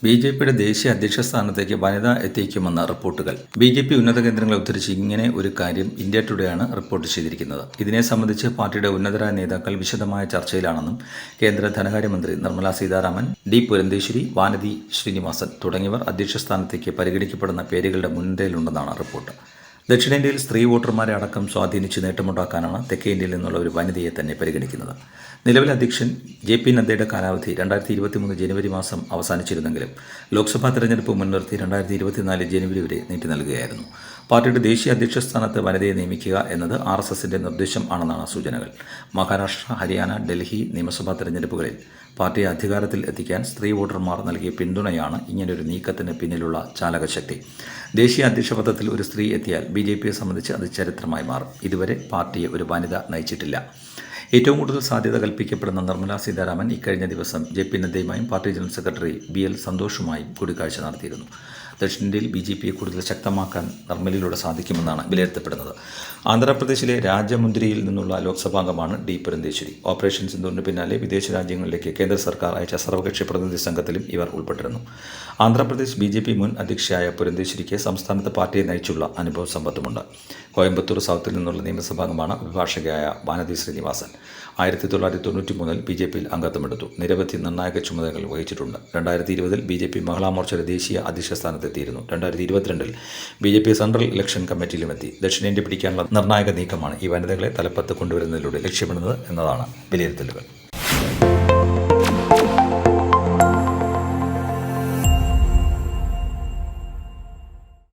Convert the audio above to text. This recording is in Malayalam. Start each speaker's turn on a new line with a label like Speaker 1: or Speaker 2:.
Speaker 1: ബി.ജെ.പിയുടെ ദേശീയ അധ്യക്ഷ സ്ഥാനത്തേക്ക് വനിത എത്തിക്കുമെന്ന റിപ്പോർട്ടുകൾ. ബി.ജെ.പി ഉന്നത കേന്ദ്രങ്ങളെ ഉദ്ധരിച്ച് ഇങ്ങനെ ഒരു കാര്യം ഇന്ത്യ ടുഡേയാണ് റിപ്പോർട്ട് ചെയ്തിരിക്കുന്നത്. ഇതിനെ സംബന്ധിച്ച് പാർട്ടിയുടെ ഉന്നതരായ നേതാക്കൾ വിശദമായ ചർച്ചയിലാണെന്നും കേന്ദ്ര ധനകാര്യമന്ത്രി നിർമ്മലാ സീതാരാമൻ, ഡി. പുരന്ദേശ്വരി, വാനതി ശ്രീനിവാസൻ തുടങ്ങിയവർ അധ്യക്ഷ സ്ഥാനത്തേക്ക് പരിഗണിക്കപ്പെടുന്ന പേരുകളുടെ മുൻനിരയിലുണ്ടെന്നാണ് റിപ്പോർട്ട്. ദക്ഷിണേന്ത്യയിൽ സ്ത്രീ വോട്ടർമാരെ അടക്കം സ്വാധീനിച്ച് നേട്ടമുണ്ടാക്കാനാണ് തെക്കേ ഇന്ത്യയിൽ നിന്നുള്ള ഒരു വനിതയെ തന്നെ പരിഗണിക്കുന്നത്. നിലവിലെ അധ്യക്ഷൻ ജെ.പി. നദ്ദയുടെ കാലാവധി 2023 ജനുവരി മാസം അവസാനിച്ചിരുന്നെങ്കിലും ലോക്സഭാ തെരഞ്ഞെടുപ്പ് മുൻനിർത്തി 2024 ജനുവരി വരെ നീട്ടി നൽകുകയായിരുന്നു. പാർട്ടിയുടെ ദേശീയ അധ്യക്ഷ സ്ഥാനത്ത് വനിതയെ നിയമിക്കുക എന്നത് RSSന്റെ നിർദ്ദേശം ആണെന്നാണ് സൂചനകൾ. മഹാരാഷ്ട്ര, ഹരിയാന, ഡൽഹി നിയമസഭാ തെരഞ്ഞെടുപ്പുകളിൽ പാർട്ടിയെ അധികാരത്തിൽ എത്തിക്കാൻ സ്ത്രീ വോട്ടർമാർ നൽകിയ പിന്തുണയാണ് ഇങ്ങനൊരു നീക്കത്തിന് പിന്നിലുള്ള ചാലകശക്തി. ദേശീയ അധ്യക്ഷ പദത്തിൽ ഒരു സ്ത്രീ എത്തിയാൽ ബി.ജെ.പിയെ സംബന്ധിച്ച് അത് ചരിത്രമായി മാറും. ഇതുവരെ പാർട്ടിയെ ഒരു വനിത നയിച്ചിട്ടില്ല. ഏറ്റവും കൂടുതൽ സാധ്യത കൽപ്പിക്കപ്പെടുന്ന നിർമ്മലാ സീതാരാമൻ ഇക്കഴിഞ്ഞ ദിവസം ജെ.പി. നദ്ദയുമായും പാർട്ടി ജനറൽ സെക്രട്ടറി BL സന്തോഷുമായും കൂടിക്കാഴ്ച നടത്തിയിരുന്നു. ദക്ഷിണേന്ത്യയിൽ ബി.ജെ.പിയെ കൂടുതൽ ശക്തമാക്കാൻ നിർമ്മലയിലൂടെ സാധിക്കുമെന്നാണ് വിലയിരുത്തപ്പെടുന്നത്. ആന്ധ്രാപ്രദേശിലെ രാജമുന്ദ്രിയിൽ നിന്നുള്ള ലോക്സഭാംഗമാണ് ഡി. പുരന്ദേശ്വരി. ഓപ്പറേഷൻ സിന്ദൂറിന് പിന്നാലെ വിദേശ രാജ്യങ്ങളിലേക്ക് കേന്ദ്ര സർക്കാർ അയച്ച സർവകക്ഷി പ്രതിനിധി സംഘത്തിലും ഇവർ ഉൾപ്പെട്ടിരുന്നു. ആന്ധ്രാപ്രദേശ് ബി.ജെ.പി മുൻ അധ്യക്ഷയായ പുരന്ദേശ്വരിക്ക് സംസ്ഥാനത്ത് പാർട്ടിയെ നയിച്ചുള്ള അനുഭവ സമ്പത്തുമുണ്ട്. കോയമ്പത്തൂർ സൗത്തിൽ നിന്നുള്ള നിയമസഭാംഗമാണ് അഭിഭാഷകയായ വാനതി ശ്രീനിവാസൻ. 1993 ബി.ജെ.പിയിൽ അംഗത്വമെടുത്തു. നിരവധി നിർണായക ചുമതലകൾ വഹിച്ചിട്ടുണ്ട്. 2020 ബി.ജെ.പി മഹിളാ മോർച്ചയുടെ ദേശീയ അധ്യക്ഷ സ്ഥാനത്തെത്തിയിരുന്നു. 2022 ബി.ജെ.പി സെൻട്രൽ ഇലക്ഷൻ കമ്മിറ്റിയിലുമെത്തി. ദക്ഷിണേന്ത്യ പിടിക്കാനുള്ള നിർണായക നീക്കമാണ് ഈ വനിതകളെ തലപ്പത്ത് കൊണ്ടുവരുന്നതിലൂടെ ലക്ഷ്യമിടുന്നത് എന്നതാണ് വിലയിരുത്തലുകൾ.